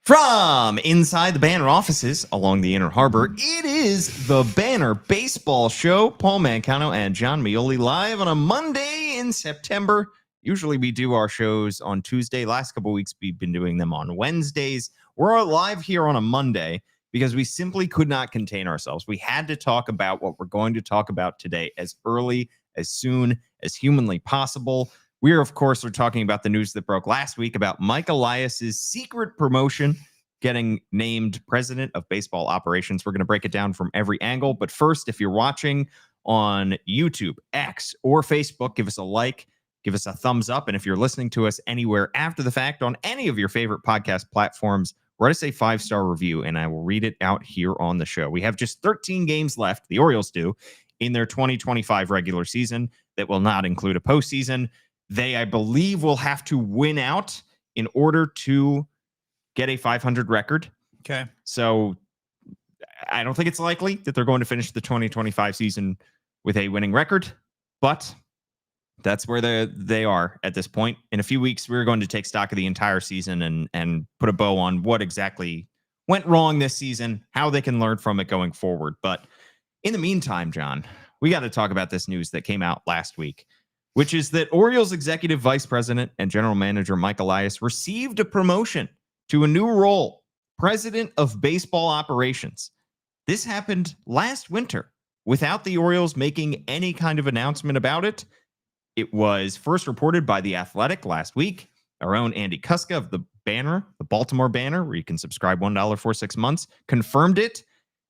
From inside the Banner offices along the Inner Harbor, it is the Banner Baseball Show. Paul Mancano and John Meoli live on a Monday in September. Usually we do our shows on Tuesday. Last couple of weeks we've been doing them on Wednesdays. We're live here on a Monday because we simply could not contain ourselves. We had to talk about what we're going to talk about today as early, as soon as humanly possible. We are, of course, talking about the news that broke last week about Mike Elias's secret promotion, getting named president of baseball operations. We're going to break it down from every angle. But first, if you're watching on YouTube, X, or Facebook, give us a like, give us a thumbs up. And if you're listening to us anywhere after the fact on any of your favorite podcast platforms, write us a 5-star review, and I will read it out here on the show. We have just 13 games left, the Orioles do, in their 2025 regular season. That will not include a postseason. They, I believe, will have to win out in order to get a 500 record. Okay. So I don't think it's likely that they're going to finish the 2025 season with a winning record, but that's where they are at this point. In a few weeks, we're going to take stock of the entire season and put a bow on what exactly went wrong this season, how they can learn from it going forward. But in the meantime, John, we got to talk about this news that came out last week, which is that Orioles executive vice president and general manager Mike Elias received a promotion to a new role, president of baseball operations. This happened last winter without the Orioles making any kind of announcement about it. It was first reported by The Athletic last week. Our own Andy Kuska of the Banner, the Baltimore Banner, where you can subscribe $1 for 6 months, confirmed it.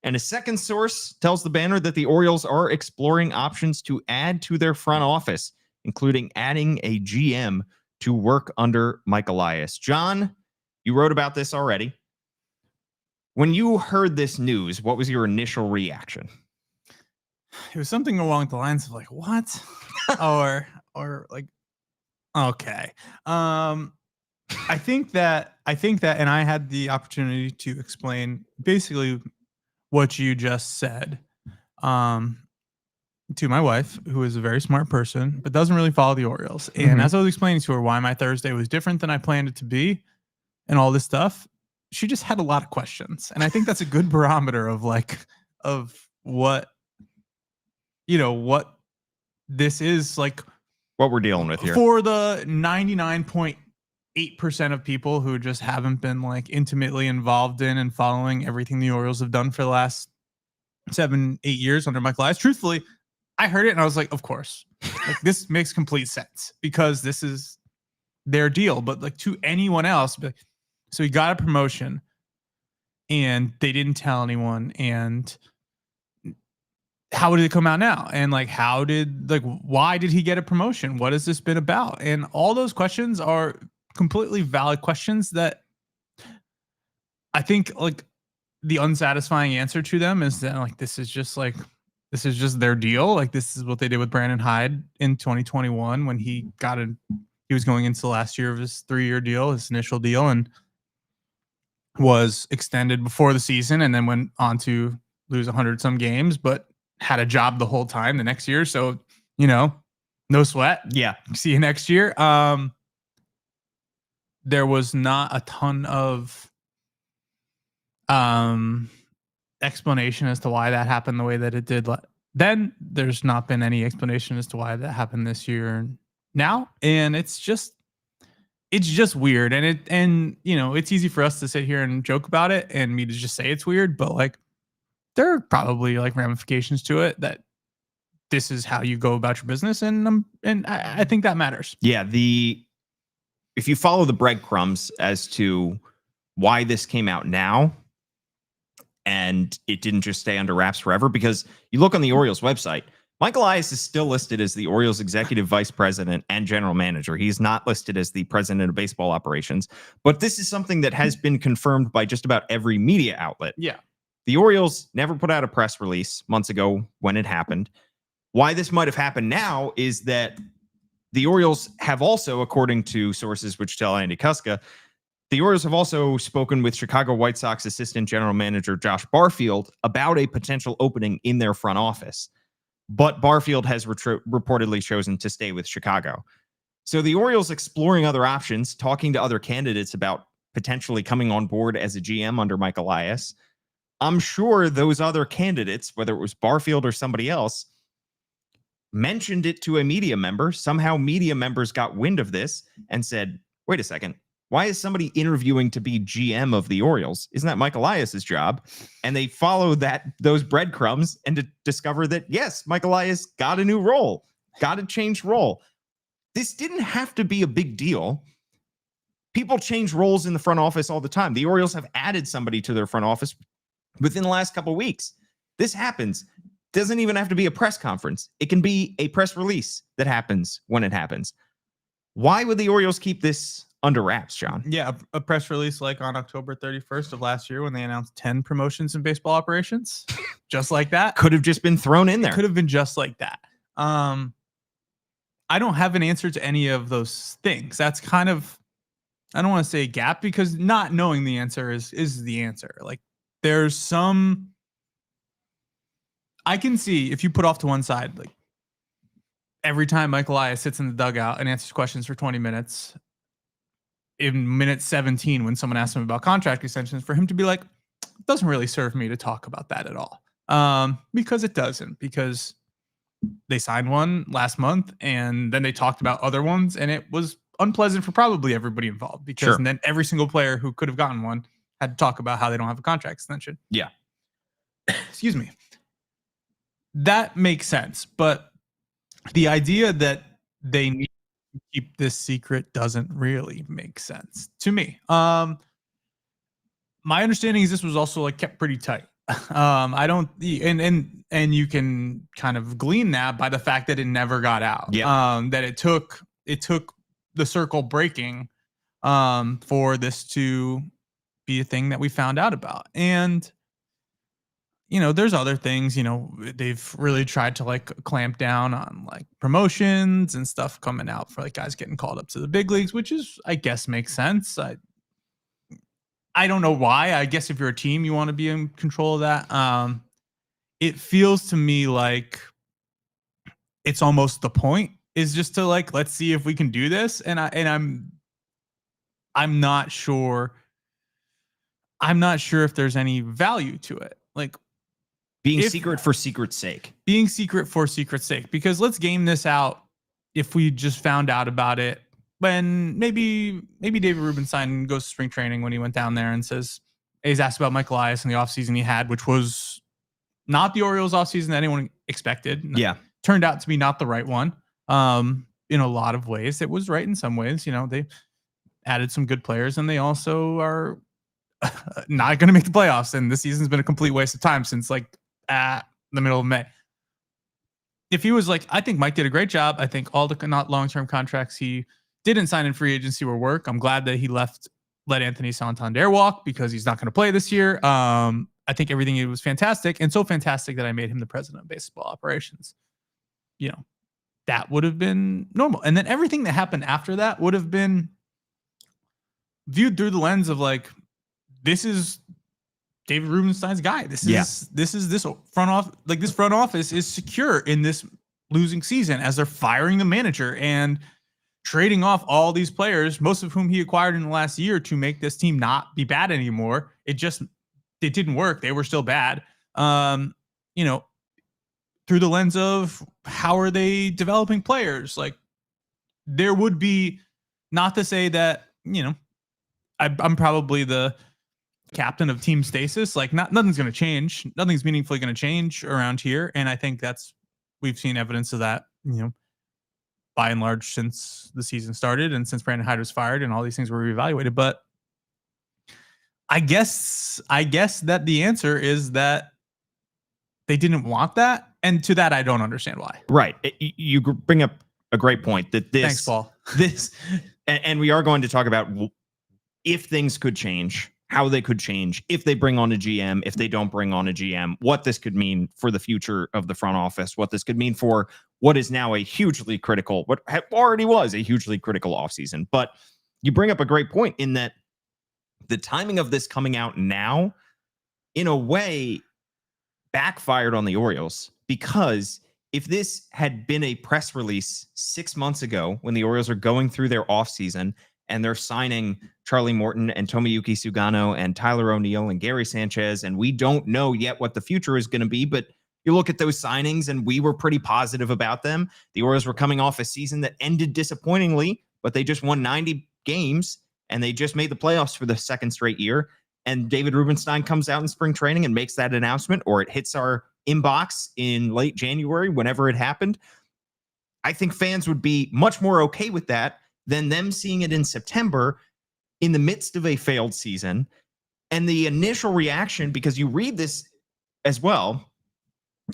And a second source tells the Banner that the Orioles are exploring options to add to their front office, including adding a GM to work under Mike Elias. John, you wrote about this already. When you heard this news, what was your initial reaction? It was something along the lines of like, what? or like, okay. I think that, and I had the opportunity to explain basically what you just said, to my wife, who is a very smart person, but doesn't really follow the Orioles. And as I was explaining to her why my Thursday was different than I planned it to be and all this stuff, she just had a lot of questions. And I think that's a good barometer of what this is like, what we're dealing with here for the 99.8% of people who just haven't been like intimately involved in and following everything the Orioles have done for the last 7-8 years under Mike Elias. Truthfully, I heard it and I was like, of course, like this makes complete sense because this is their deal. But like to anyone else, so he got a promotion and they didn't tell anyone. And how did it come out now? And like, why did he get a promotion? What has this been about? And all those questions are completely valid questions that I think like the unsatisfying answer to them is that like, this is just their deal. Like this is what they did with Brandon Hyde in 2021 when he was going into the last year of his 3-year deal, his initial deal, and was extended before the season and then went on to lose 100 some games, but had a job the whole time the next year. So, no sweat. Yeah. See you next year. There was not a ton of explanation as to why that happened the way that it did. Then there's not been any explanation as to why that happened this year now. And it's just weird. And it's easy for us to sit here and joke about it and me to just say it's weird, but like there are probably like ramifications to it that this is how you go about your business. And I think that matters. Yeah. If you follow the breadcrumbs as to why this came out now, and it didn't just stay under wraps forever, because you look on the Orioles website, Mike Elias is still listed as the Orioles executive vice president and general manager. He's not listed as the president of baseball operations, but this is something that has been confirmed by just about every media outlet. Yeah. The Orioles never put out a press release months ago when it happened. Why this might have happened now is that the Orioles have also, according to sources which tell Andy Kuska, the Orioles have also spoken with Chicago White Sox assistant general manager Josh Barfield about a potential opening in their front office. But Barfield has reportedly chosen to stay with Chicago. So the Orioles exploring other options, talking to other candidates about potentially coming on board as a GM under Mike Elias, I'm sure those other candidates, whether it was Barfield or somebody else, mentioned it to a media member. Somehow media members got wind of this and said, wait a second, why is somebody interviewing to be GM of the Orioles? Isn't that Mike Elias's job? And they follow those breadcrumbs and to discover that, yes, Mike Elias got a new role, got a changed role. This didn't have to be a big deal. People change roles in the front office all the time. The Orioles have added somebody to their front office within the last couple of weeks. This happens. Doesn't even have to be a press conference. It can be a press release that happens when it happens. Why would the Orioles keep this under wraps, John? Yeah, a press release like on October 31st of last year when they announced 10 promotions in baseball operations. Just like that. Could have just been thrown in there. Could have been just like that. I don't have an answer to any of those things. That's kind of, I don't want to say a gap, because not knowing the answer is the answer. Like, there's some, I can see if you put off to one side, like every time Mike Elias sits in the dugout and answers questions for 20 minutes, in minute 17, when someone asks him about contract extensions, for him to be like, it doesn't really serve me to talk about that at all. Because it doesn't, because they signed one last month and then they talked about other ones, and it was unpleasant for probably everybody involved, because and then every single player who could have gotten one had to talk about how they don't have a contract extension. Yeah. Excuse me. That makes sense. But the idea that they need to keep this secret doesn't really make sense to me. My understanding is this was also like kept pretty tight. I don't, and you can kind of glean that by the fact that it never got out. Yeah. That it took the circle breaking for this to be a thing that we found out about. And there's other things, they've really tried to like clamp down on like promotions and stuff coming out for like guys getting called up to the big leagues, which is, I guess, makes sense. I don't know why. I guess if you're a team, you want to be in control of that. It feels to me like it's almost the point is just to like, let's see if we can do this. And I'm not sure. I'm not sure if there's any value to it. Like, being secret for secret's sake. Being secret for secret's sake. Because let's game this out if we just found out about it when maybe David Rubenstein goes to spring training when he went down there and says, he's asked about Mike Elias and the offseason he had, which was not the Orioles offseason that anyone expected. Yeah. Turned out to be not the right one. In a lot of ways. It was right in some ways. They added some good players, and they also are not going to make the playoffs. And this season's been a complete waste of time since like the middle of May. If he was like, I think Mike did a great job. I think all the not long-term contracts he didn't sign in free agency were work. I'm glad that he let Anthony Santander walk because he's not going to play this year. I think everything he was fantastic, and so fantastic that I made him the president of baseball operations. That would have been normal. And then everything that happened after that would have been viewed through the lens of like, this is David Rubenstein's guy. This front office. Like, this front office is secure in this losing season as they're firing the manager and trading off all these players, most of whom he acquired in the last year to make this team not be bad anymore. It didn't work. They were still bad. Through the lens of how are they developing players? Like, there would be, not to say that, I'm probably the captain of team stasis. Like, nothing's going to change. Nothing's meaningfully going to change around here. And I think we've seen evidence of that, by and large since the season started and since Brandon Hyde was fired and all these things were reevaluated. But I guess that the answer is that they didn't want that. And to that, I don't understand why. Right. You bring up a great point that this, thanks, Paul. And we are going to talk about if things could change, how they could change, if they bring on a GM, if they don't bring on a GM, what this could mean for the future of the front office, what this could mean for what is now a hugely critical, what already was a hugely critical offseason. But you bring up a great point in that the timing of this coming out now, in a way, backfired on the Orioles, because if this had been a press release 6 months ago when the Orioles are going through their offseason and they're signing Charlie Morton and Tomoyuki Sugano and Tyler O'Neill and Gary Sanchez. And we don't know yet what the future is going to be, but you look at those signings and we were pretty positive about them. The Orioles were coming off a season that ended disappointingly, but they just won 90 games and they just made the playoffs for the second straight year. And David Rubenstein comes out in spring training and makes that announcement, or it hits our inbox in late January, whenever it happened. I think fans would be much more okay with that than them seeing it in September in the midst of a failed season. And the initial reaction, because you read this as well,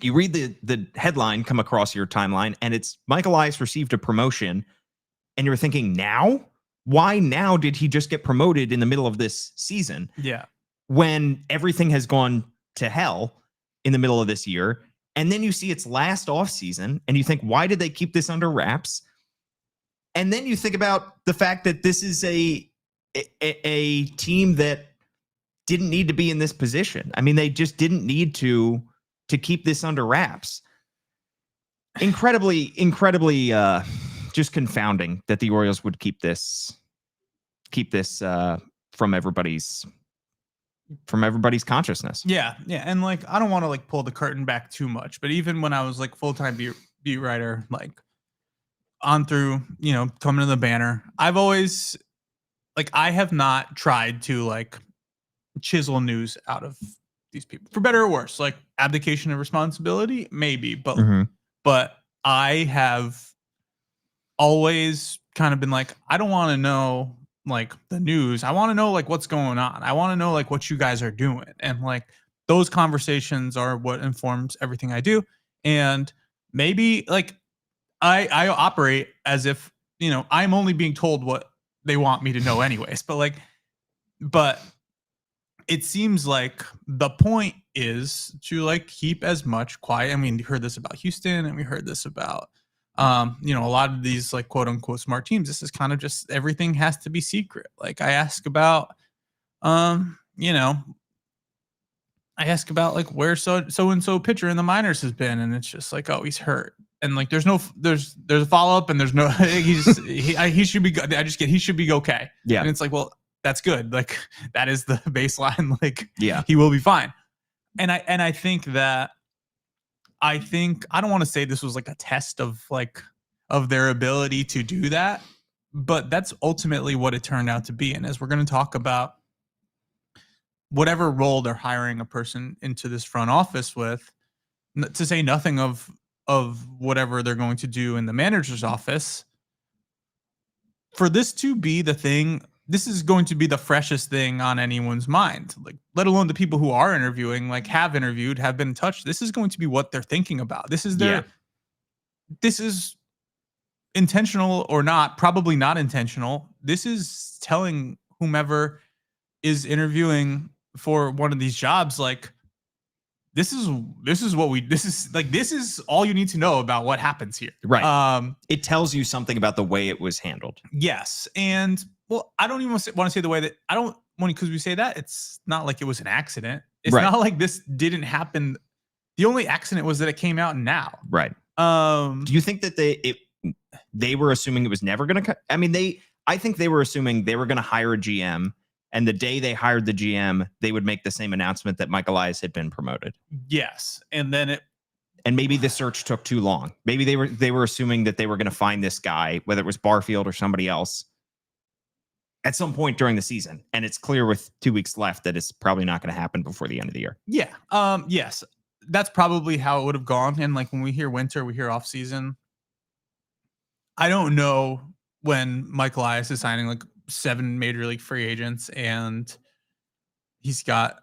you read the headline come across your timeline, and it's Mike Elias received a promotion, and you're thinking, now? Why now did he just get promoted in the middle of this season? Yeah. When everything has gone to hell in the middle of this year. And then you see its last offseason, and you think, why did they keep this under wraps? And then you think about the fact that this is a team that didn't need to be in this position. I mean, they just didn't need to keep this under wraps. Incredibly just confounding that the Orioles would keep this from everybody's consciousness. Yeah. And like, I don't want to like pull the curtain back too much, but even when I was like full-time beat writer, like on through, coming to the Banner, I've always like, I have not tried to like chisel news out of these people, for better or worse. Like abdication of responsibility, maybe, but I have always kind of been like, I don't want to know like the news. I want to know like what's going on. I want to know like what you guys are doing. And like those conversations are what informs everything I do. And maybe like I operate as if, I'm only being told what they want me to know anyways. But it seems like the point is to like keep as much quiet. I mean, you heard this about Houston, and we heard this about a lot of these like quote unquote smart teams. This is kind of just everything has to be secret. Like I ask about like where so and so pitcher in the minors has been, and it's just like, oh, he's hurt, and like there's a follow up, and there's no he should be good. He should be okay. Yeah, and it's like, well, that's good. Like that is the baseline. Like yeah, he will be fine. And I think I don't want to say this was like a test of their ability to do that, but that's ultimately what it turned out to be. And as we're going to talk about whatever role they're hiring a person into this front office with, to say nothing of whatever they're going to do in the manager's office, for this to be the thing, this is going to be the freshest thing on anyone's mind, like let alone the people who are interviewing, like have interviewed, have been in touch. This is going to be what they're thinking about. This is this is intentional or not, probably not intentional. This is telling whomever is interviewing for one of these jobs, like, this is all you need to know about what happens here. Right. It tells you something about the way it was handled. Yes. And well, I don't even want to say the way that because we say that it's not like it was an accident. It's not like this didn't happen. The only accident was that it came out now. Right. Do you think that they were assuming it was never going to? I mean, I think they were assuming they were going to hire a GM, and the day they hired the GM, they would make the same announcement that Mike Elias had been promoted. Yes, and then and maybe the search took too long. Maybe they were assuming that they were going to find this guy, whether it was Barfield or somebody else, at some point during the season. And it's clear with 2 weeks left that it's probably not going to happen before the end of the year. Yeah. Yes, that's probably how it would have gone. And like when we hear winter, we hear off season. I don't know when Mike Elias is signing like 7 major league free agents and he's got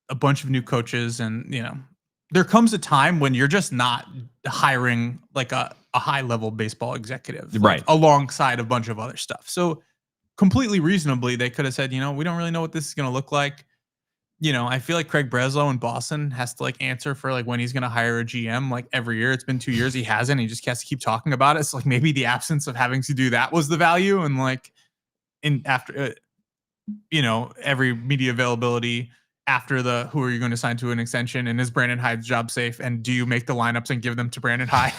a bunch of new coaches, and there comes a time when you're just not hiring like a high level baseball executive, right, alongside a bunch of other stuff. So completely reasonably, they could have said, we don't really know what this is going to look like. I feel like Craig Breslow in Boston has to like answer for like when he's going to hire a GM like every year. It's been 2 years. He hasn't. He just has to keep talking about it. So like maybe the absence of having to do that was the value. And like after every media availability after the who are you going to sign to an extension, and is Brandon Hyde's job safe, and do you make the lineups and give them to Brandon Hyde?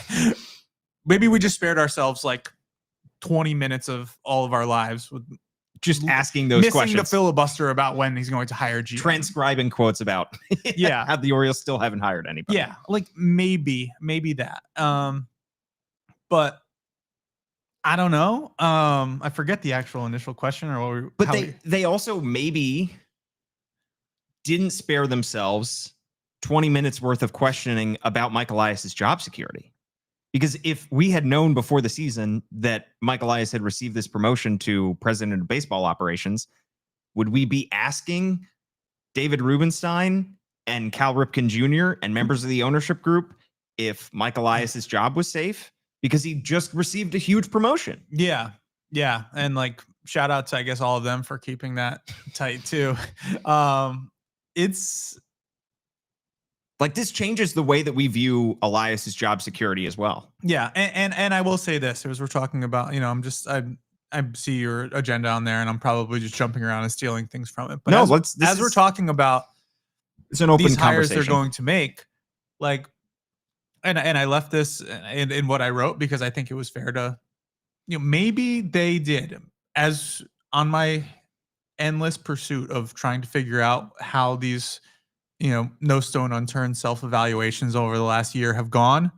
Maybe we just spared ourselves like 20 minutes of all of our lives with just asking those missing questions. the filibuster about when he's going to hire GM. Transcribing quotes about how the Orioles still haven't hired anybody. Yeah, like maybe that. But I don't know. I forget the actual initial question but they also maybe didn't spare themselves 20 minutes worth of questioning about Mike Elias's job security. Because if we had known before the season that Mike Elias had received this promotion to president of baseball operations, would we be asking David Rubenstein and Cal Ripken Jr. and members of the ownership group if Mike Elias's job was safe? Because he just received a huge promotion. Yeah. And like, shout out to, I guess, all of them for keeping that tight too. It's like, this changes the way that we view Elias's job security as well. Yeah. And I will say this, as we're talking about, I see your agenda on there and I'm probably just jumping around and stealing things from it. But no, we're talking about it's an open these hires conversation they're going to make, like, and I left this in what I wrote because I think it was fair to, maybe they did, as on my endless pursuit of trying to figure out how these, no stone unturned self-evaluations over the last year have gone.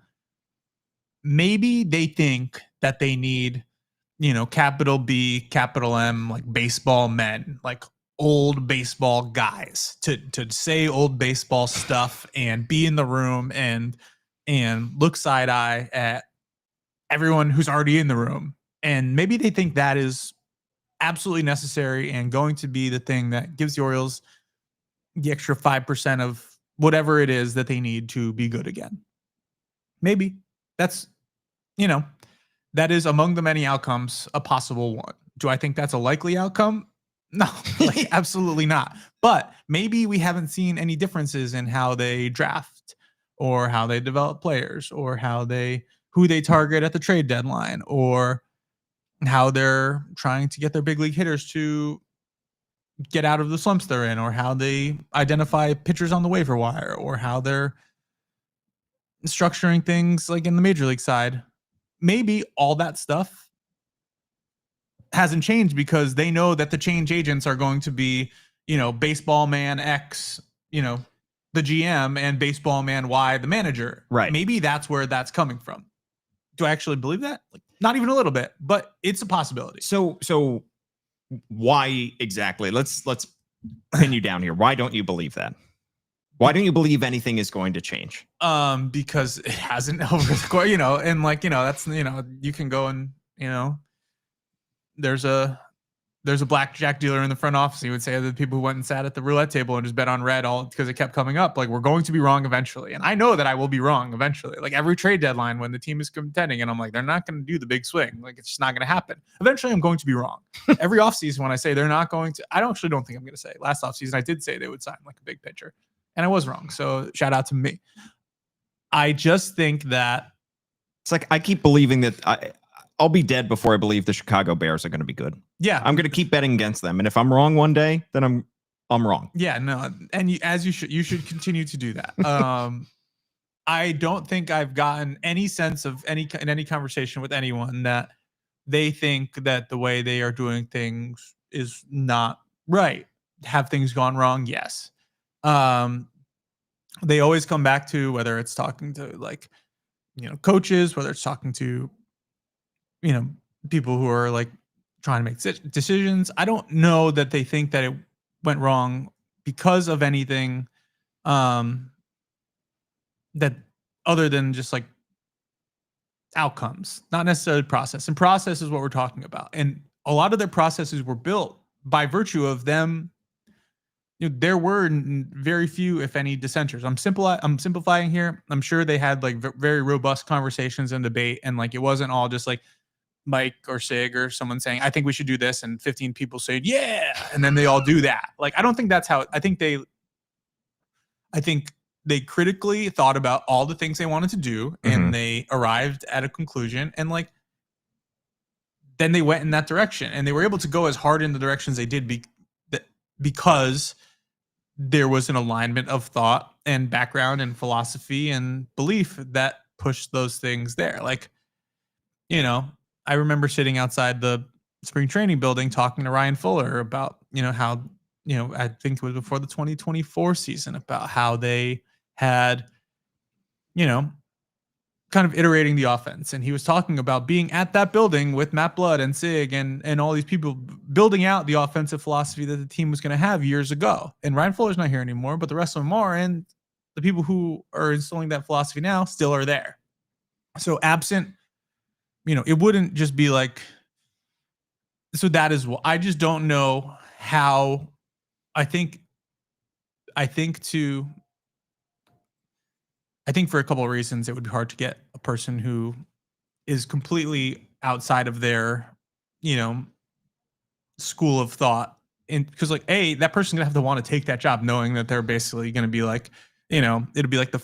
Maybe they think that they need, capital B, capital M, like baseball men, like old baseball guys to say old baseball stuff and be in the room and look side eye at everyone who's already in the room. And maybe they think that is absolutely necessary and going to be the thing that gives the Orioles the extra 5% of whatever it is that they need to be good again. Maybe that's, that is among the many outcomes, a possible one. Do I think that's a likely outcome? No, absolutely not. But maybe we haven't seen any differences in how they draft or how they develop players or who they target at the trade deadline or how they're trying to get their big league hitters to get out of the slumps they're in, or how they identify pitchers on the waiver wire, or how they're structuring things like in the major league side. Maybe all that stuff hasn't changed because they know that the change agents are going to be, baseball man X, the GM, and baseball man Y, the manager. Right. Maybe that's where that's coming from. Do I actually believe that? Like, not even a little bit, but it's a possibility. So why exactly? Let's pin you down here. Why don't you believe that? Why don't you believe anything is going to change? Because it hasn't over the course, and that's, you can go and, there's a blackjack dealer in the front office. He would say the people who went and sat at the roulette table and just bet on red all because it kept coming up. Like, we're going to be wrong eventually. And I know that I will be wrong eventually. Like every trade deadline when the team is contending and I'm like, they're not going to do the big swing. Like, it's just not going to happen. Eventually I'm going to be wrong. Every offseason when I say they're not going to, I don't think I'm going to say. Last offseason I did say they would sign like a big pitcher and I was wrong. So shout out to me. I just think that it's like, I keep believing that I'll be dead before I believe the Chicago Bears are going to be good. Yeah. I'm going to keep betting against them. And if I'm wrong one day, then I'm wrong. Yeah, no. And you should continue to do that. I don't think I've gotten any sense of in any conversation with anyone that they think that the way they are doing things is not right. Have things gone wrong? Yes. They always come back to whether it's talking to coaches, whether it's talking to people who are like trying to make decisions. I don't know that they think that it went wrong because of anything that other than just like outcomes, not necessarily process. And process is what we're talking about. And a lot of their processes were built by virtue of them. There were very few, if any, dissenters. I'm simplifying here. I'm sure they had like very robust conversations and debate, and like it wasn't all just like Mike or Sig or someone saying, I think we should do this, and 15 people saying, yeah, and then they all do that. Like, I don't think that's how. I think they critically thought about all the things they wanted to do, and they arrived at a conclusion, and like then they went in that direction, and they were able to go as hard in the directions they did because there was an alignment of thought and background and philosophy and belief that pushed those things there. Like, I remember sitting outside the spring training building talking to Ryan Fuller about, how, I think it was before the 2024 season, about how they had, kind of iterating the offense. And he was talking about being at that building with Matt Blood and Sig and all these people building out the offensive philosophy that the team was going to have years ago. And Ryan Fuller's not here anymore, but the rest of them are. And the people who are installing that philosophy now still are there. So absent, it wouldn't just be like, so that is what I just don't know how. I think for a couple of reasons, it would be hard to get a person who is completely outside of their, school of thought. And because that person's gonna have to want to take that job knowing that they're basically going to be like, it'll be like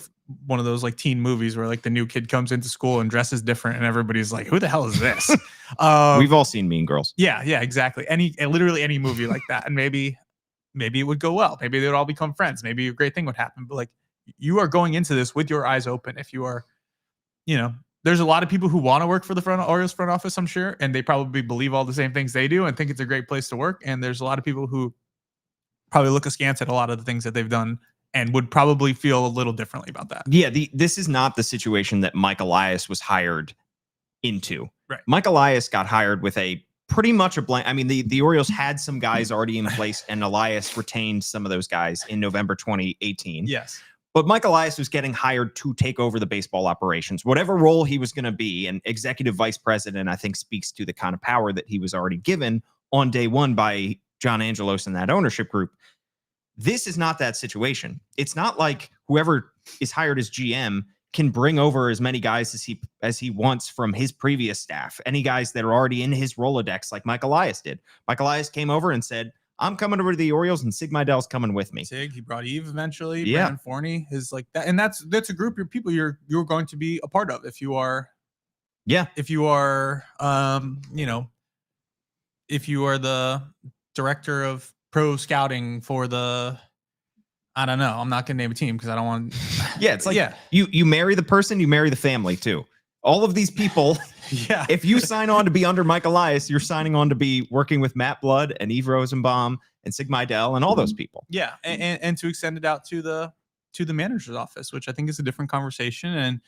one of those like teen movies where like the new kid comes into school and dresses different and everybody's like, who the hell is this? We've all seen Mean Girls. Yeah, exactly. Literally any movie like that. And maybe it would go well. Maybe they would all become friends. Maybe a great thing would happen. But like, you are going into this with your eyes open. If you are, there's a lot of people who want to work for the Orioles front office, I'm sure, and they probably believe all the same things they do and think it's a great place to work. And there's a lot of people who probably look askance at a lot of the things that they've done and would probably feel a little differently about that. Yeah, this is not the situation that Mike Elias was hired into. Right. Mike Elias got hired with a pretty much a blank. I mean, the Orioles had some guys already in place, and Elias retained some of those guys in November 2018. Yes. But Mike Elias was getting hired to take over the baseball operations, whatever role he was going to be. And executive vice president, I think, speaks to the kind of power that he was already given on day one by John Angelos and that ownership group. This is not that situation. It's not like whoever is hired as GM can bring over as many guys as he wants from his previous staff. Any guys that are already in his Rolodex, like Mike Elias did. Mike Elias came over and said, I'm coming over to the Orioles and Sig Meidel's coming with me. Sig, he brought Eve eventually. Yeah. Brandon Forney is like that. And that's a group of people you're going to be a part of if you are. Yeah. If you are, if you are the director of pro scouting for I don't know. I'm not going to name a team because I don't want. Yeah. It's like, you marry the person, you marry the family too. All of these people, yeah. If you sign on to be under Mike Elias, you're signing on to be working with Matt Blood and Eve Rosenbaum and Sig Meidel and all those people. Yeah, and to extend it out to the manager's office, which I think is a different conversation.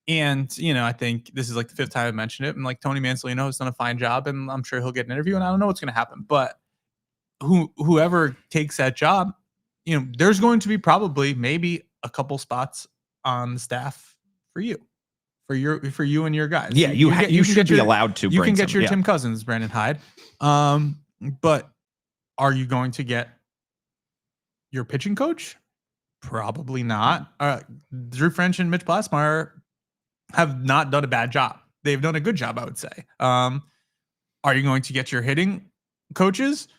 And I think this is like the fifth time I mentioned it. And like Tony Mansolino has done a fine job, and I'm sure he'll get an interview. And I don't know what's going to happen, but whoever takes that job, there's going to be probably maybe a couple spots on the staff for you. For you and your guys. Yeah, you should be allowed to. You can get your Tim Cousins, Brandon Hyde. But are you going to get your pitching coach? Probably not. Drew French and Mitch Blassmeyer have not done a bad job. They've done a good job, I would say. Are you going to get your hitting coaches?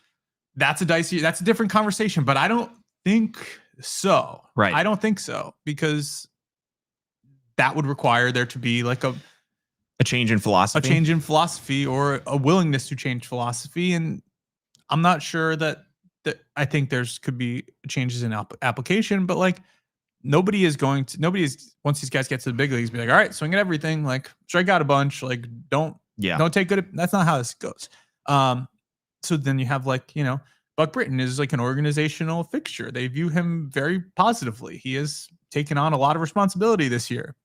That's a different conversation, but I don't think so. Right. I don't think so, because that would require there to be like a change in philosophy, or a willingness to change philosophy. And I'm not sure that I think could be changes in application, but like nobody is once these guys get to the big leagues, be like, all right, swing at everything, like strike out a bunch, like don't take good. That's not how this goes. So then you have like, Buck Britton is like an organizational fixture. They view him very positively. He has taken on a lot of responsibility this year.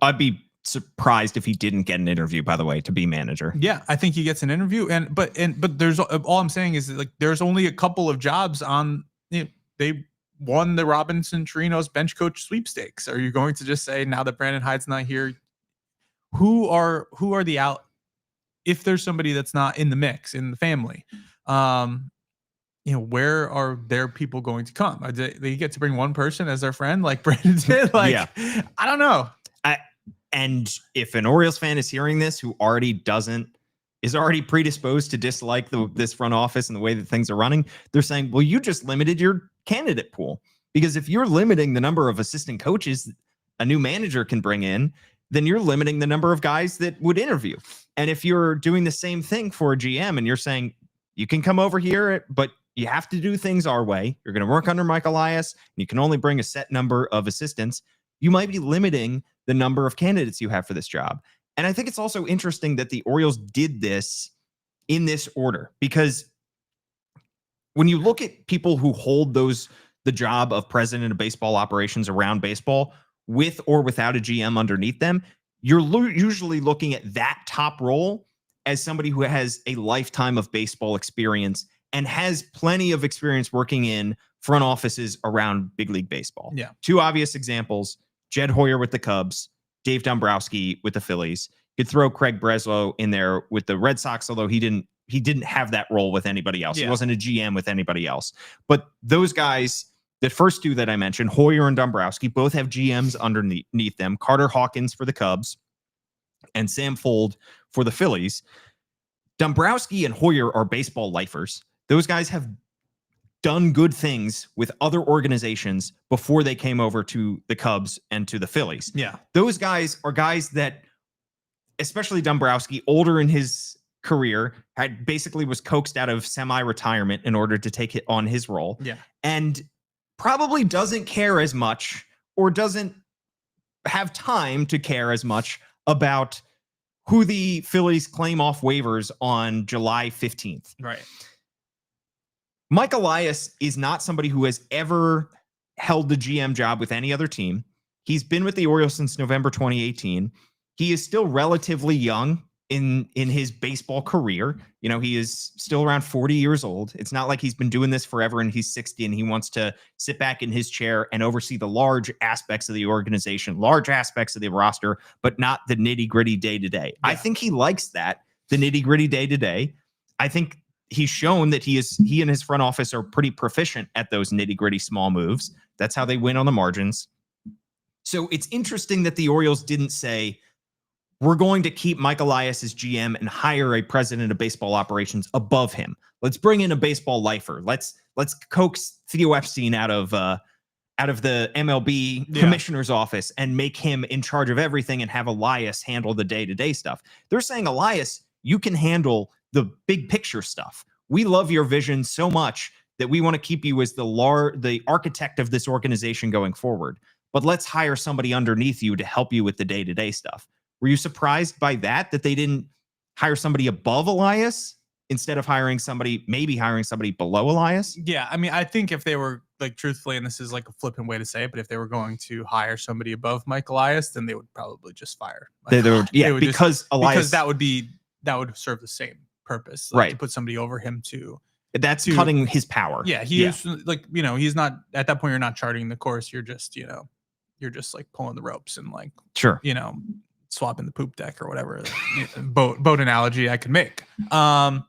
I'd be surprised if he didn't get an interview, by the way, to be manager. Yeah, I think he gets an interview. But there's all I'm saying is that, like, there's only a couple of jobs on. They won the Robinson Chirinos bench coach sweepstakes. Are you going to just say, now that Brandon Hyde's not here, who are the out? If there's somebody that's not in the mix in the family, where are their people going to come? They get to bring one person as their friend, like Brandon did. Like, I don't know. And if an Orioles fan is hearing this who is already predisposed to dislike this front office and the way that things are running, they're saying, well, you just limited your candidate pool. Because if you're limiting the number of assistant coaches a new manager can bring in, then you're limiting the number of guys that would interview. And if you're doing the same thing for a GM and you're saying, you can come over here, but you have to do things our way. You're going to work under Mike Elias, and you can only bring a set number of assistants. You might be limiting the number of candidates you have for this job. And I think it's also interesting that the Orioles did this in this order, because when you look at people who hold the job of president of baseball operations around baseball with or without a GM underneath them, you're usually looking at that top role as somebody who has a lifetime of baseball experience and has plenty of experience working in front offices around big league baseball. Yeah. Two obvious examples: Jed Hoyer with the Cubs, Dave Dombrowski with the Phillies. You could throw Craig Breslow in there with the Red Sox, although he didn't have that role with anybody else. Yeah. He wasn't a GM with anybody else. But those guys, the first two that I mentioned, Hoyer and Dombrowski, both have GMs underneath them. Carter Hawkins for the Cubs and Sam Fuld for the Phillies. Dombrowski and Hoyer are baseball lifers. Those guys have done good things with other organizations before they came over to the Cubs and to the Phillies. Yeah. Those guys are guys that, especially Dombrowski, older in his career, was coaxed out of semi-retirement in order to take on his role. Yeah. And probably doesn't care as much, or doesn't have time to care as much about who the Phillies claim off waivers on July 15th. Right. Mike Elias is not somebody who has ever held the GM job with any other team. He's been with the Orioles since November 2018. He is still relatively young in his baseball career. You know, he is still around 40 years old. It's not like he's been doing this forever and he's 60 and he wants to sit back in his chair and oversee the large aspects of the organization, large aspects of the roster, but not the nitty-gritty day-to-day. Yeah. I think he likes that, the nitty-gritty day-to-day. I think he's shown that he and his front office are pretty proficient at those nitty-gritty small moves. That's how they win on the margins. So it's interesting that the Orioles didn't say, we're going to keep Mike Elias as GM and hire a president of baseball operations above him. Let's bring in a baseball lifer. Let's coax Theo Epstein out of the MLB commissioner's office and make him in charge of everything and have Elias handle the day-to-day stuff. They're saying, Elias, you can handle the big picture stuff. We love your vision so much that we want to keep you as the architect of this organization going forward. But let's hire somebody underneath you to help you with the day-to-day stuff. Were you surprised by that they didn't hire somebody above Elias instead of maybe hiring somebody below Elias? Yeah. I mean, I think if they were, like, truthfully, and this is like a flippant way to say it, but if they were going to hire somebody above Mike Elias, then they would probably just fire. Elias, because that would serve the same purpose, like, right? To put somebody over him that's cutting his power. Yeah. Is like, he's not at that point. You're not charting the course. You're just, you're just like pulling the ropes and like, sure. Swapping the poop deck or whatever boat analogy I could make. And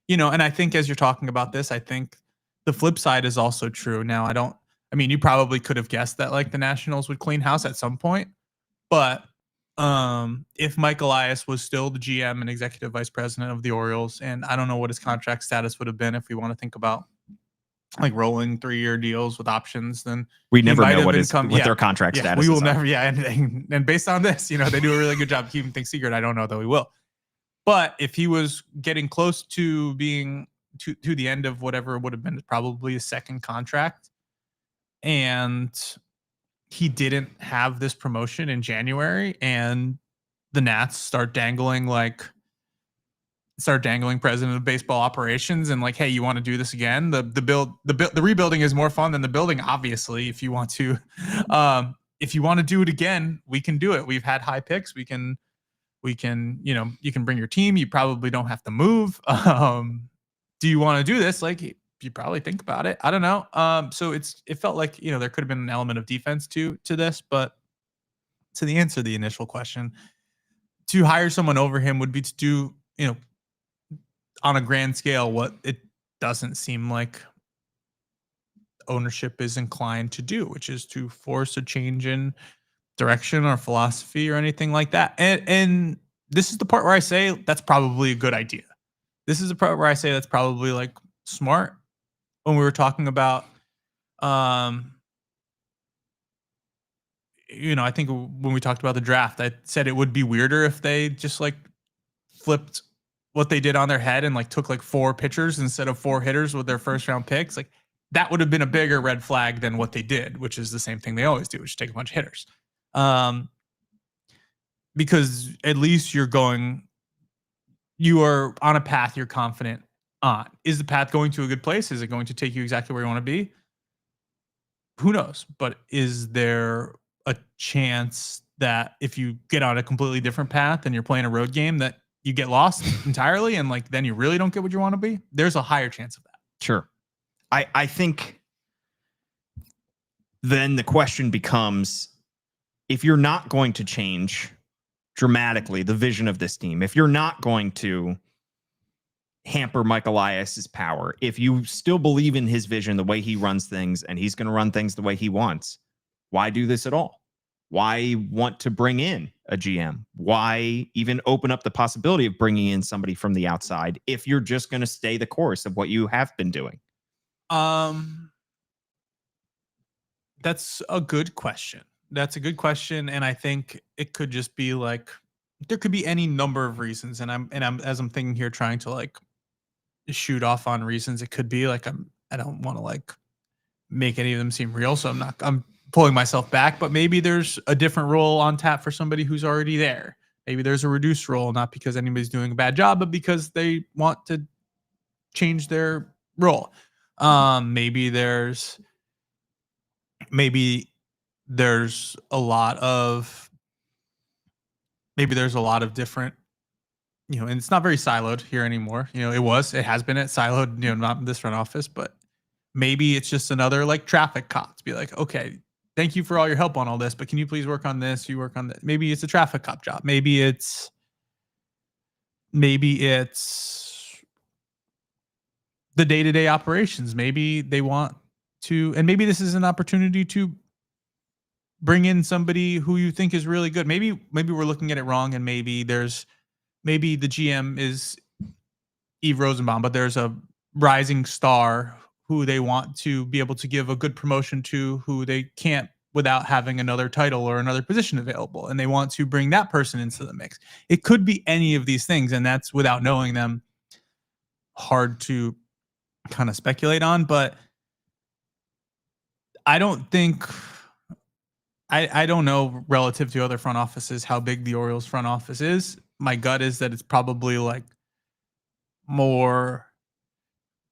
I think as you're talking about this, I think the flip side is also true. Now, you probably could have guessed that like the Nationals would clean house at some point, but if Mike Elias was still the GM and executive vice president of the Orioles, and I don't know what his contract status would have been if we want to think about like rolling 3-year deals with options, then we never know what their contract status is. We will is never. Yeah. And based on this, they do a really good job keeping things secret. I don't know that we will, but if he was getting close to being to the end of whatever would have been probably a second contract, and he didn't have this promotion in January, and the Nats start dangling president of baseball operations and like, hey, you want to do this again? The rebuilding is more fun than the building, obviously. If you want to do it again, we can do it. We've had high picks. We can, you can bring your team. You probably don't have to move. Do you want to do this? Like, you probably think about it. I don't know. So it felt like, there could have been an element of defense to this, but to the answer to the initial question, to hire someone over him would be to do, on a grand scale, what it doesn't seem like ownership is inclined to do, which is to force a change in direction or philosophy or anything like that. And this is the part where I say that's probably a good idea. This is the part where I say that's probably like smart. When we were talking about, I think when we talked about the draft, I said it would be weirder if they just like flipped what they did on their head and like took like 4 pitchers instead of 4 hitters with their first round picks. Like that would have been a bigger red flag than what they did, which is the same thing they always do, which is take a bunch of hitters. because at least you are on a path you're confident on. Is the path going to a good place? Is it going to take you exactly where you want to be? Who knows? But is there a chance that if you get on a completely different path and you're playing a road game that you get lost entirely and like then you really don't get what you want to be? There's a higher chance of that. Sure. I think then the question becomes, if you're not going to change dramatically the vision of this team, if you're not going to hamper Mike Elias's power, if you still believe in his vision, the way he runs things, and he's going to run things the way he wants, why do this at all? Why want to bring in a GM? Why even open up the possibility of bringing in somebody from the outside if you're just going to stay the course of what you have been doing? That's a good question. And I think it could just be like there could be any number of reasons. And I'm as I'm thinking here, trying to like shoot off on reasons. It could be like I don't want to like make any of them seem real, so I'm pulling myself back. But maybe there's a different role on tap for somebody who's already there. Maybe there's a reduced role, not because anybody's doing a bad job, but because they want to change their role. Maybe there's a lot of different, and it's not very siloed here anymore. It has been at siloed, not in this front office, but maybe it's just another like traffic cop to be like, okay, thank you for all your help on all this, but can you please work on this? You work on that. Maybe it's a traffic cop job. Maybe it's the day-to-day operations. Maybe they want to, and maybe this is an opportunity to bring in somebody who you think is really good. Maybe we're looking at it wrong, and maybe the GM is Eve Rosenbaum, but there's a rising star who they want to be able to give a good promotion to, who they can't without having another title or another position available, and they want to bring that person into the mix. It could be any of these things, and that's without knowing them. Hard to kind of speculate on, but I don't think I don't know relative to other front offices how big the Orioles front office is. My gut is that it's probably like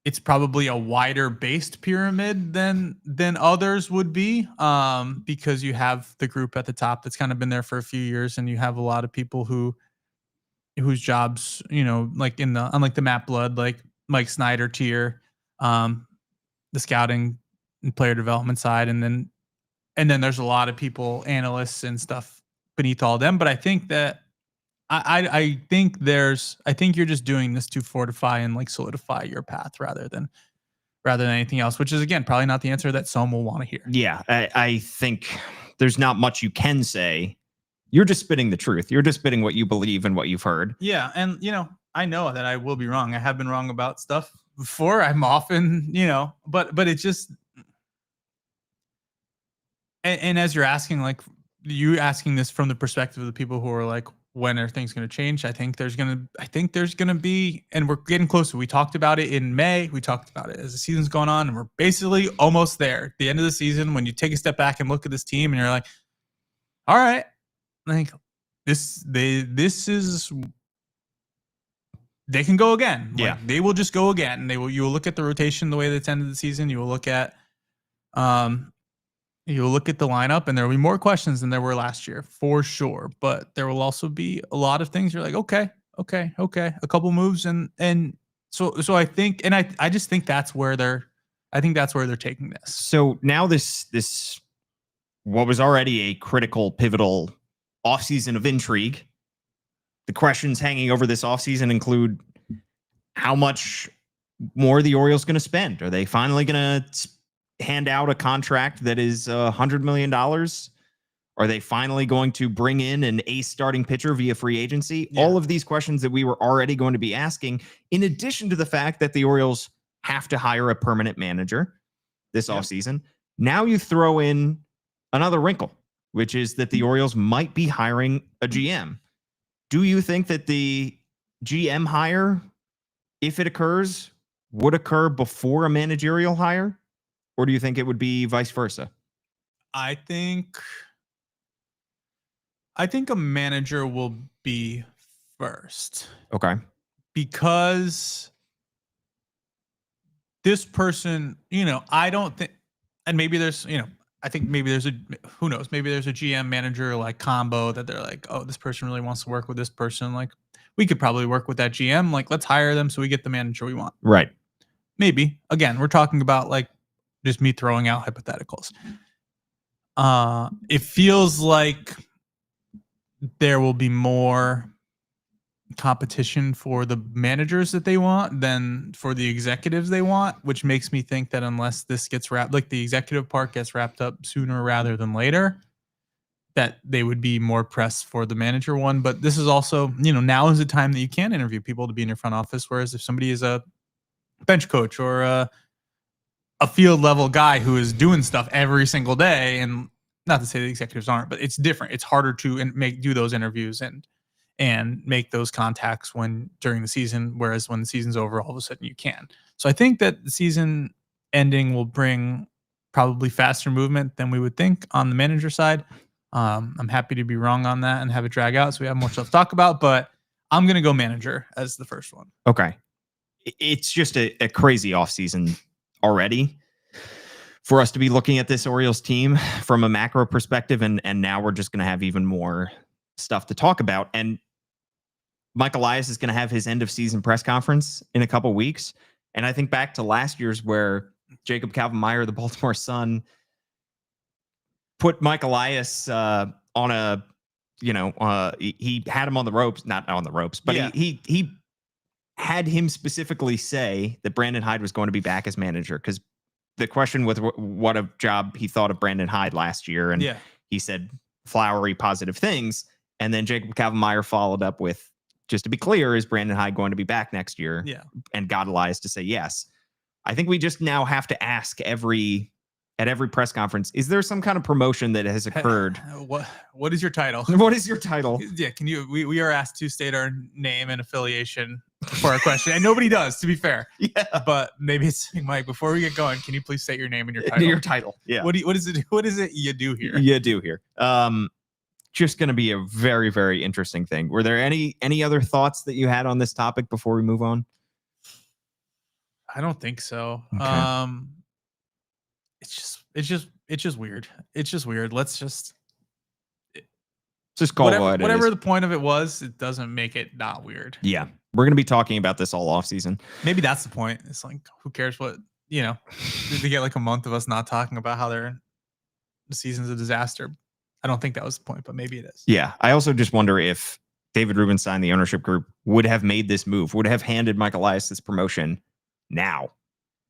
it's probably a wider based pyramid than others would be, because you have the group at the top that's kind of been there for a few years, and you have a lot of people whose jobs, like unlike the Matt Blood, like Mike Snyder tier, the scouting and player development side, and then there's a lot of people, analysts and stuff beneath all of them. But I think that I think you're just doing this to fortify and like solidify your path rather than anything else, which is again probably not the answer that some will want to hear. Yeah, I think there's not much you can say. You're just spitting the truth. You're just spitting what you believe and what you've heard. Yeah, and I know that I will be wrong. I have been wrong about stuff before. I'm often, but it's just. And as you're asking, like you asking this from the perspective of the people who are like, when are things going to change? I think there's going to be, and we're getting closer. We talked about it in May. We talked about it as the season's going on, and we're basically almost there. At the end of the season, when you take a step back and look at this team, and you're like, all right, like they can go again. Yeah, like, they will just go again. You will look at the rotation the way that's ended the season. You will look at, you'll look at the lineup, and there will be more questions than there were last year, for sure. But there will also be a lot of things you're like, okay, a couple moves, and so I think, and I just think that's where they're taking this. So now this what was already a critical, pivotal offseason of intrigue. The questions hanging over this offseason include how much more the Orioles going to spend. Are they finally going to hand out a contract that is $100 million? Are they finally going to bring in an ace starting pitcher via free agency? Yeah. All of these questions that we were already going to be asking, in addition to the fact that the Orioles have to hire a permanent manager this offseason. Now you throw in another wrinkle, which is that the Orioles might be hiring a GM. Do you think that the GM hire, if it occurs, would occur before a managerial hire? Or do you think it would be vice versa? I think I think a manager will be first Okay. because this person, I don't think, and maybe there's, I think maybe there's who knows, maybe there's a GM manager like combo that they're like, oh, this person really wants to work with this person. Like, we could probably work with that GM. Like, let's hire them so we get the manager we want. Right. Maybe. Again, we're talking about like just me throwing out hypotheticals. It feels like there will be more competition for the managers that they want than for the executives they want, which makes me think that unless this gets wrapped, like the executive part gets wrapped up sooner rather than later, that they would be more pressed for the manager one. But this is also, now is the time that you can interview people to be in your front office. Whereas if somebody is a bench coach or a field level guy who is doing stuff every single day, and not to say the executives aren't, but it's different. It's harder to do those interviews and make those contacts during the season. Whereas when the season's over, all of a sudden you can. So I think that the season ending will bring probably faster movement than we would think on the manager side. I'm happy to be wrong on that and have it drag out so we have more stuff to talk about, but I'm going to go manager as the first one. Okay. It's just a crazy offseason already for us to be looking at this Orioles team from a macro perspective. And now we're just going to have even more stuff to talk about. And Mike Elias is going to have his end of season press conference in a couple weeks. And I think back to last year's where Jacob Calvin-Meyer, the Baltimore Sun, put Mike Elias on a, he had him on the ropes, not on the ropes, but he had him specifically say that Brandon Hyde was going to be back as manager, because the question with what a job he thought of Brandon Hyde last year, and he said flowery positive things, and then Jacob Calvin-Meyer followed up with, just to be clear, is Brandon Hyde going to be back next year? Yeah. And got Elias to say yes. I think we just now have to ask at every press conference, is there some kind of promotion that has occurred? What is your title? What is your title? Yeah, can you? We are asked to state our name and affiliation for our question, and nobody does, to be fair. Yeah, but maybe it's Mike. Before we get going, can you please state your name and your title? Your title. Yeah. What is it? What is it you do here? You do here. Just going to be a very, very interesting thing. Were there any other thoughts that you had on this topic before we move on? I don't think so. Okay. It's just weird. It's just weird. Let's just call whatever the point of it was. It doesn't make it not weird. Yeah, we're going to be talking about this all off season. Maybe that's the point. It's like, who cares what, they get like a month of us not talking about how the season's a disaster. I don't think that was the point, but maybe it is. Yeah. I also just wonder if David Rubenstein, the ownership group, would have made this move, would have handed Mike Elias this promotion now.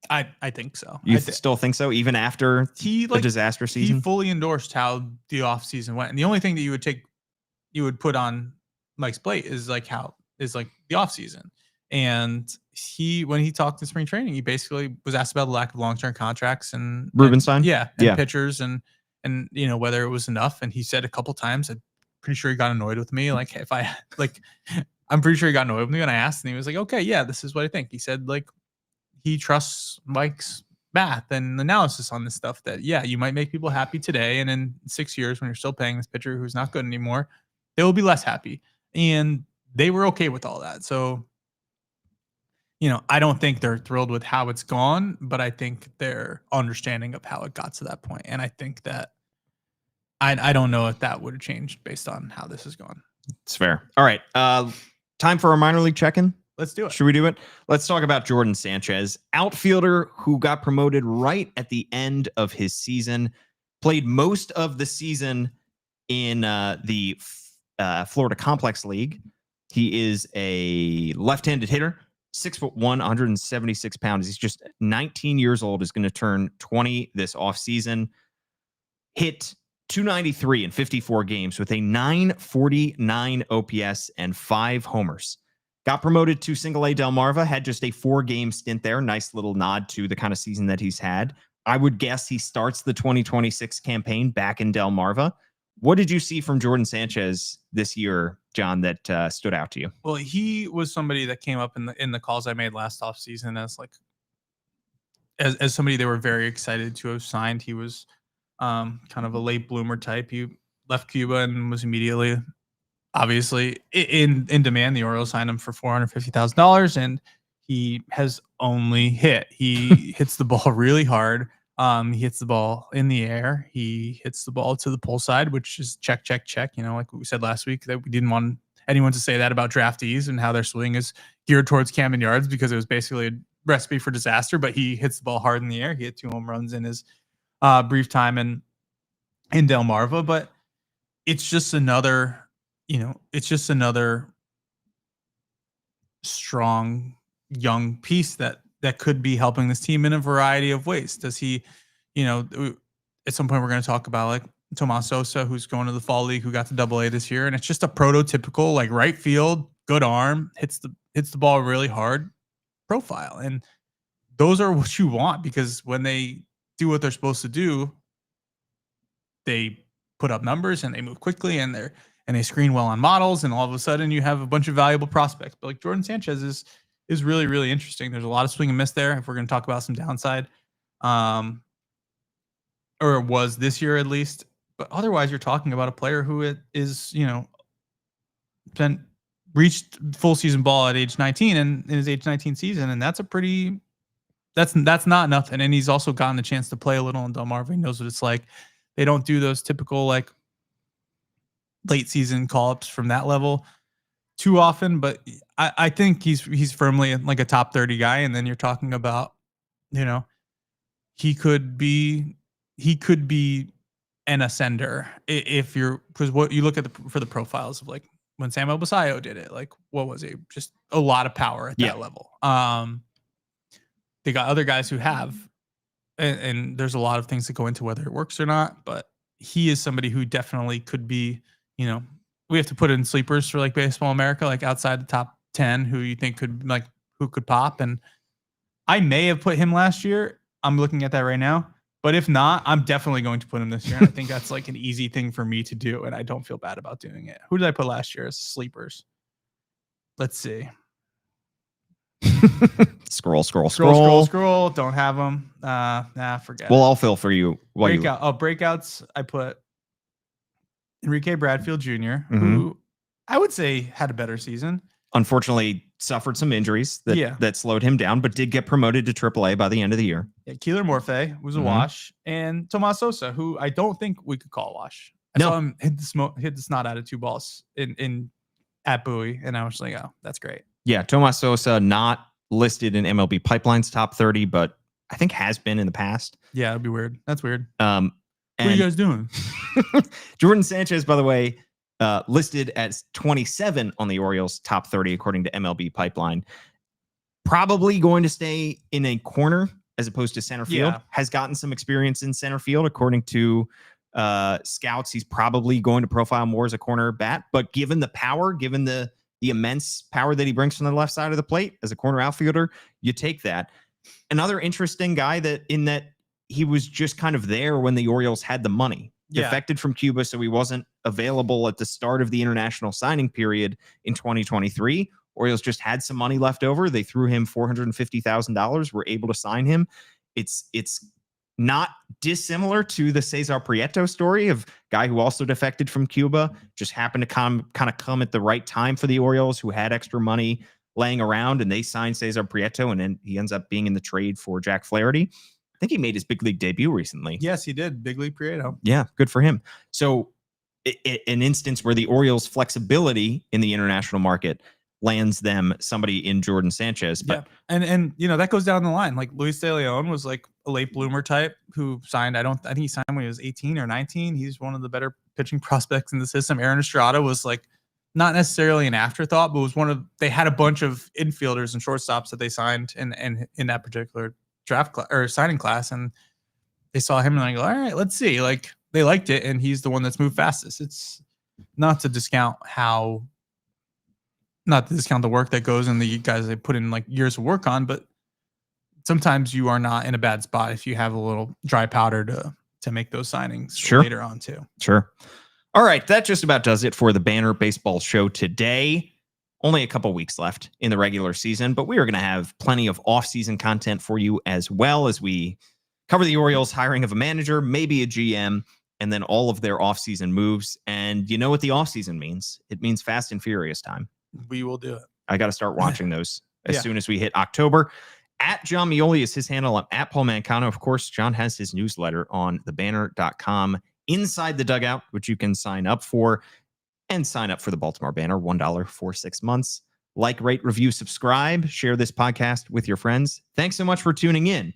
I think so. You still think so, even after the disaster season? He fully endorsed how the offseason went. And the only thing that you would put on Mike's plate is like the offseason. And when he talked in spring training, he basically was asked about the lack of long-term contracts and Rubenstein? And pitchers and whether it was enough. And he said a couple times, I'm pretty sure he got annoyed with me. Like, I'm pretty sure he got annoyed with me when I asked, and he was like, okay, yeah, this is what I think. He said, like, he trusts Mike's math and analysis on this stuff, that, yeah, you might make people happy today, and in 6 years when you're still paying this pitcher who's not good anymore, they will be less happy. And they were okay with all that. So, I don't think they're thrilled with how it's gone, but I think they're understanding of how it got to that point. And I think that I don't know if that would have changed based on how this has gone. It's fair. All right. Time for a minor league check-in. Let's do it. Should we do it? Let's talk about Jordan Sanchez, outfielder who got promoted right at the end of his season, played most of the season in the Florida Complex League. He is a left-handed hitter, 6'1", 176 pounds. He's just 19 years old, is going to turn 20 this offseason. Hit .293 in 54 games with a .949 OPS and 5 homers. Got promoted to Single-A Delmarva, had just a 4-game stint there. Nice little nod to the kind of season that he's had. I would guess he starts the 2026 campaign back in Delmarva. What did you see from Jordan Sanchez this year, John, that stood out to you? Well, he was somebody that came up in the calls I made last offseason as somebody they were very excited to have signed. He was kind of a late bloomer type. He left Cuba and was immediately, obviously, in demand. The Orioles signed him for $450,000, and he has only hit. He hits the ball really hard. He hits the ball in the air. He hits the ball to the pull side, which is check, check, check. Like we said last week, that we didn't want anyone to say that about draftees and how their swing is geared towards Camden Yards, because it was basically a recipe for disaster. But he hits the ball hard in the air. He hit 2 home runs in his brief time in Delmarva. But it's just another, strong young piece that could be helping this team in a variety of ways. Does he, at some point we're going to talk about like Tomas Sosa, who's going to the fall league, who got to AA this year, and it's just a prototypical like right field, good arm, hits the ball really hard profile. And those are what you want, because when they do what they're supposed to do, they put up numbers and they move quickly and they screen well on models, and all of a sudden you have a bunch of valuable prospects. But like Jordan Sanchez is really, really interesting. There's a lot of swing and miss there, if we're going to talk about some downside, or it was this year at least. But otherwise, you're talking about a player who is, been reached full season ball at age 19 and in his age 19 season, and that's not nothing. And he's also gotten the chance to play a little in Delmarva. He knows what it's like. They don't do those typical like late season call-ups from that level too often, but I think he's firmly like a top 30 guy. And then you're talking about, he could be an ascender because what you look at for the profiles of like when Samuel Basayo did it, like what was it? Just a lot of power at that level. They got other guys who have, and there's a lot of things that go into whether it works or not, but he is somebody who definitely could be, we have to put in sleepers for like Baseball America, like outside the top 10, who you think who could pop. And I may have put him last year. I'm looking at that right now. But if not, I'm definitely going to put him this year. And I think that's like an easy thing for me to do, and I don't feel bad about doing it. Who did I put last year as sleepers? Let's see. Scroll. Don't have them. Forget Well, it. I'll fill for you. Breakouts. I put Enrique Bradfield Jr., who I would say had a better season. Unfortunately, suffered some injuries that slowed him down, but did get promoted to AAA by the end of the year. Yeah, Keeler Morphe was a wash, and Tomas Sosa, who I don't think we could call a wash. I saw him hit the snot out of 2 balls at Bowie, and I was like, oh, that's great. Yeah, Tomas Sosa not listed in MLB Pipeline's top 30, but I think has been in the past. Yeah, it'd be weird. That's weird. What are you guys doing? Jordan Sanchez, by the way, listed as 27 on the Orioles top 30, according to MLB Pipeline. Probably going to stay in a corner as opposed to center field. Has gotten some experience in center field, according to scouts. He's probably going to profile more as a corner bat, but given the power, given the immense power that he brings from the left side of the plate as a corner outfielder, you take that. Another interesting guy that he was just kind of there when the Orioles had the money. Defected from Cuba, so he wasn't available at the start of the international signing period in 2023. Orioles just had some money left over. They threw him $450,000, were able to sign him. It's not dissimilar to the Cesar Prieto story of guy who also defected from Cuba, just happened to kind of come at the right time for the Orioles, who had extra money laying around, and they signed Cesar Prieto, and then he ends up being in the trade for Jack Flaherty. I think he made his big league debut recently. Yes, he did. Big league Prieto. Yeah, good for him. So an instance where the Orioles' flexibility in the international market lands them somebody in Jordan Sanchez. But and that goes down the line. Like Luis De Leon was like a late bloomer type who signed. I think he signed when he was 18 or 19. He's one of the better pitching prospects in the system. Aaron Estrada was like not necessarily an afterthought, but was they had a bunch of infielders and shortstops that they signed in that particular draft class or signing class, and they saw him and they go, all right, let's see. Like they liked it, and he's the one that's moved fastest. It's not to discount the work that goes in the guys they put in like years of work on, but sometimes you are not in a bad spot if you have a little dry powder to make those signings later on too. Sure. All right, that just about does it for the Banner Baseball Show today. Only a couple weeks left in the regular season, but we are going to have plenty of off-season content for you, as well as we cover the Orioles hiring of a manager, maybe a GM, and then all of their offseason moves. And you know what the offseason means? It means Fast and Furious time. We will do it. I got to start watching those as Yeah. soon as we hit October. At John Meoli is his handle. I'm at Paul Mancano. Of course, John has his newsletter on thebanner.com, Inside the Dugout, which you can sign up for, and sign up for the Baltimore Banner, $1 for 6 months. Like, rate, review, subscribe, share this podcast with your friends. Thanks so much for tuning in.